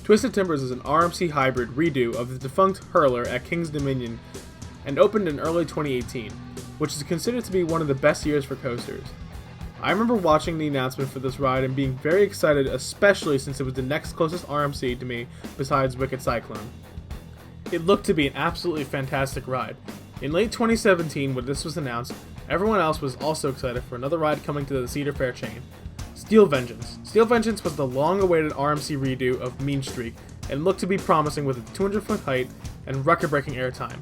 Twisted Timbers is an RMC hybrid redo of the defunct Hurler at King's Dominion and opened in early 2018, which is considered to be one of the best years for coasters. I remember watching the announcement for this ride and being very excited, especially since it was the next closest RMC to me besides Wicked Cyclone. It looked to be an absolutely fantastic ride. In late 2017, when this was announced, everyone else was also excited for another ride coming to the Cedar Fair chain. Steel Vengeance. Steel Vengeance was the long-awaited RMC redo of Mean Streak and looked to be promising with its 200-foot height and record-breaking airtime.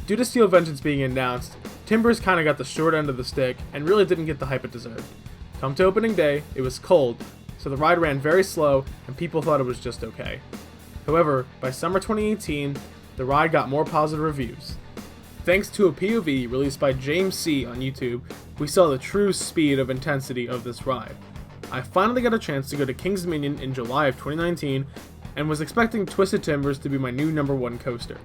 Due to Steel Vengeance being announced, Timbers kinda got the short end of the stick and really didn't get the hype it deserved. Come to opening day, it was cold, so the ride ran very slow and people thought it was just okay. However, by summer 2018, the ride got more positive reviews. Thanks to a POV released by James C. on YouTube, we saw the true speed of intensity of this ride. I finally got a chance to go to King's Dominion in July of 2019 and was expecting Twisted Timbers to be my new number one coaster.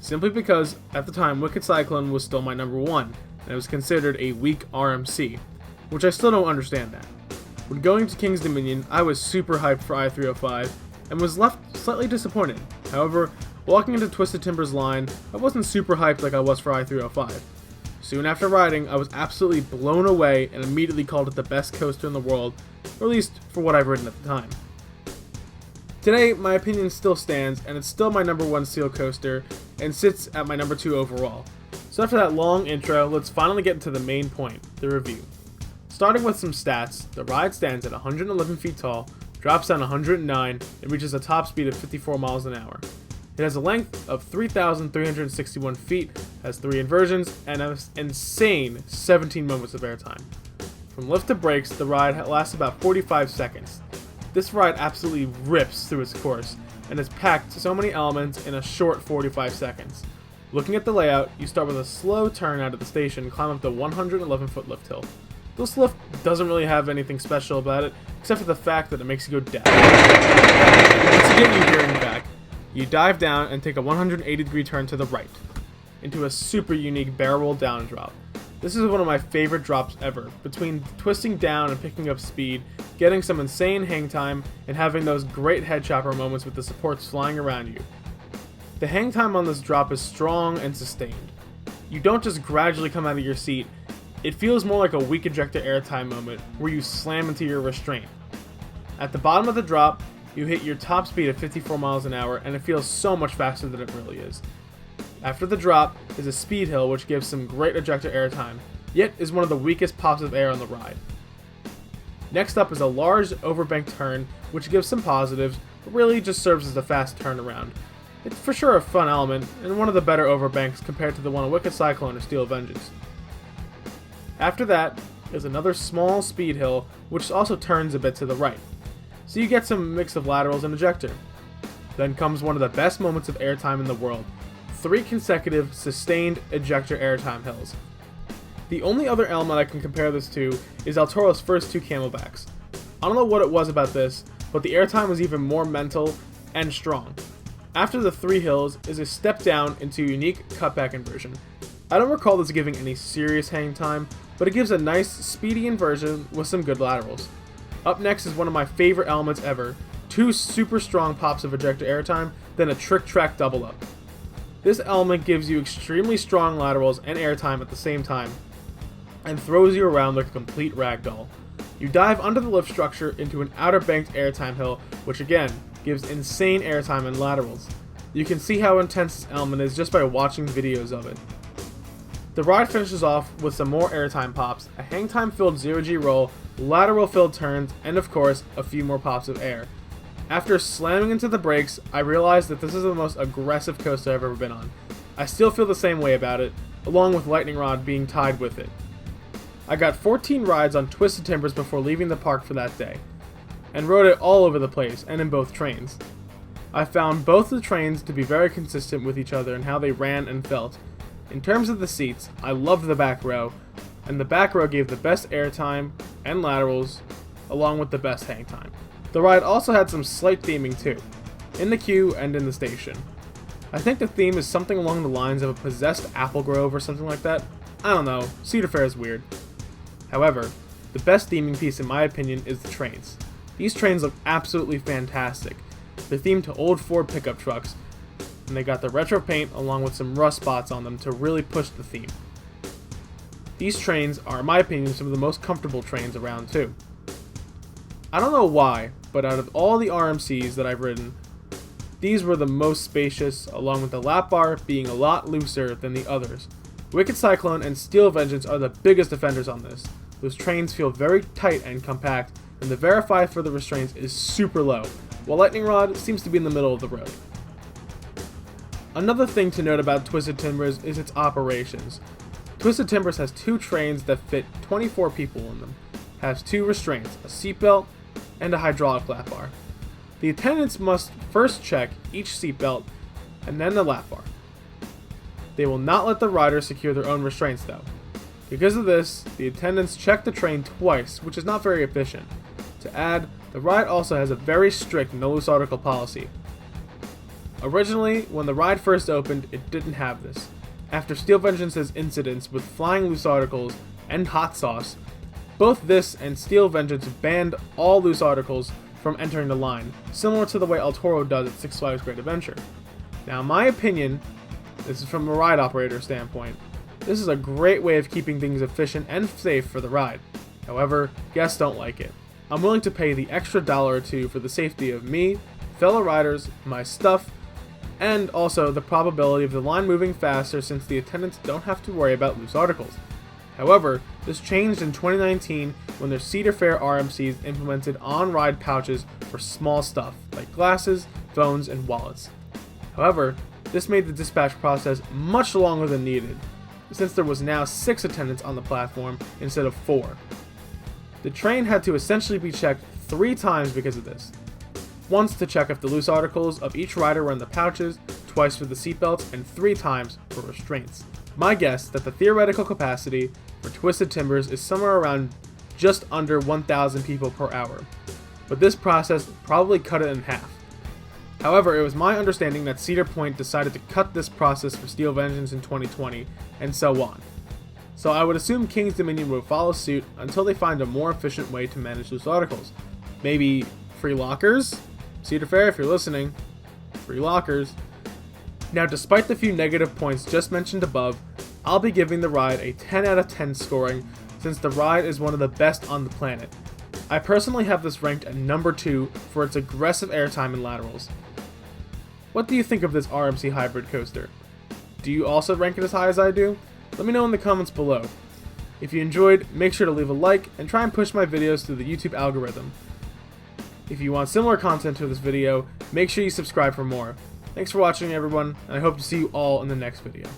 Simply because, at the time, Wicked Cyclone was still my number one, and it was considered a weak RMC, which I still don't understand that. When going to King's Dominion, I was super hyped for I-305, and was left slightly disappointed. However, walking into Twisted Timbers' line, I wasn't super hyped like I was for I-305. Soon after riding, I was absolutely blown away and immediately called it the best coaster in the world, or at least for what I've ridden at the time. Today, my opinion still stands, and it's still my number one steel coaster, and sits at my number 2 overall. So after that long intro, let's finally get into the main point, the review. Starting with some stats, the ride stands at 111 feet tall, drops down 109, and reaches a top speed of 54 miles an hour. It has a length of 3,361 feet, has 3 inversions, and an insane 17 moments of airtime. From lift to brakes, the ride lasts about 45 seconds. This ride absolutely rips through its course, and has packed so many elements in a short 45 seconds. Looking at the layout, you start with a slow turn out of the station and climb up the 111-foot lift hill. This lift doesn't really have anything special about it, except for the fact that it makes you go down. Once you get your gearing back, you dive down and take a 180-degree turn to the right, into a super unique barrel roll down drop. This is one of my favorite drops ever, between twisting down and picking up speed, getting some insane hang time, and having those great head chopper moments with the supports flying around you. The hang time on this drop is strong and sustained. You don't just gradually come out of your seat, it feels more like a weak ejector airtime moment where you slam into your restraint. At the bottom of the drop, you hit your top speed of 54 miles an hour, and it feels so much faster than it really is. After the drop is a speed hill which gives some great ejector airtime, yet is one of the weakest pops of air on the ride. Next up is a large overbank turn which gives some positives, but really just serves as a fast turnaround. It's for sure a fun element, and one of the better overbanks compared to the one on Wicked Cyclone or Steel Vengeance. After that is another small speed hill which also turns a bit to the right, so you get some mix of laterals and ejector. Then comes one of the best moments of airtime in the world, 3 consecutive sustained ejector airtime hills. The only other element I can compare this to is El Toro's first 2 camelbacks. I don't know what it was about this, but the airtime was even more mental and strong. After the 3 hills is a step down into a unique cutback inversion. I don't recall this giving any serious hang time, but it gives a nice speedy inversion with some good laterals. Up next is one of my favorite elements ever, 2 super strong pops of ejector airtime, then a trick track double up. This element gives you extremely strong laterals and airtime at the same time, and throws you around like a complete ragdoll. You dive under the lift structure into an outer banked airtime hill, which again, gives insane airtime and laterals. You can see how intense this element is just by watching videos of it. The ride finishes off with some more airtime pops, a hang time filled 0G roll, lateral filled turns, and of course, a few more pops of air. After slamming into the brakes, I realized that this is the most aggressive coaster I've ever been on. I still feel the same way about it, along with Lightning Rod being tied with it. I got 14 rides on Twisted Timbers before leaving the park for that day, and rode it all over the place and in both trains. I found both the trains to be very consistent with each other in how they ran and felt. In terms of the seats, I loved the back row, and the back row gave the best airtime and laterals, along with the best hang time. The ride also had some slight theming too, in the queue and in the station. I think the theme is something along the lines of a possessed apple grove or something like that. I don't know, Cedar Fair is weird. However, the best theming piece in my opinion is the trains. These trains look absolutely fantastic. They're themed to old Ford pickup trucks, and they got the retro paint along with some rust spots on them to really push the theme. These trains are, in my opinion, some of the most comfortable trains around too. I don't know why, but out of all the RMCs that I've ridden, these were the most spacious, along with the lap bar being a lot looser than the others. Wicked Cyclone and Steel Vengeance are the biggest offenders on this. Those trains feel very tight and compact, and the verify for the restraints is super low, while Lightning Rod seems to be in the middle of the road. Another thing to note about Twisted Timbers is its operations. Twisted Timbers has 2 trains that fit 24 people in them, has 2 restraints, a seatbelt, and a hydraulic lap bar. The attendants must first check each seatbelt and then the lap bar. They will not let the riders secure their own restraints though. Because of this, the attendants check the train twice, which is not very efficient. To add, the ride also has a very strict no loose article policy. Originally, when the ride first opened, it didn't have this. After Steel Vengeance's incidents with flying loose articles and hot sauce, both this and Steel Vengeance banned all loose articles from entering the line, similar to the way El Toro does at Six Flags Great Adventure. Now in my opinion, this is from a ride operator standpoint, this is a great way of keeping things efficient and safe for the ride. However, guests don't like it. I'm willing to pay the extra $1 or $2 for the safety of me, fellow riders, my stuff, and also the probability of the line moving faster since the attendants don't have to worry about loose articles. However, this changed in 2019 when their Cedar Fair RMCs implemented on-ride pouches for small stuff like glasses, phones, and wallets. However, this made the dispatch process much longer than needed, since there was now 6 attendants on the platform instead of 4. The train had to essentially be checked 3 times because of this. Once to check if the loose articles of each rider were in the pouches, twice for the seatbelts, and 3 times for restraints. My guess that the theoretical capacity for Twisted Timbers is somewhere around just under 1,000 people per hour, but this process probably cut it in half. However, it was my understanding that Cedar Point decided to cut this process for Steel Vengeance in 2020, and so on. So I would assume King's Dominion would follow suit until they find a more efficient way to manage loose articles. Maybe free lockers? Cedar Fair, if you're listening, free lockers. Now, despite the few negative points just mentioned above, I'll be giving the ride a 10 out of 10 scoring since the ride is one of the best on the planet. I personally have this ranked at number 2 for its aggressive airtime and laterals. What do you think of this RMC hybrid coaster? Do you also rank it as high as I do? Let me know in the comments below. If you enjoyed, make sure to leave a like and try and push my videos through the YouTube algorithm. If you want similar content to this video, make sure you subscribe for more. Thanks for watching everyone, and I hope to see you all in the next video.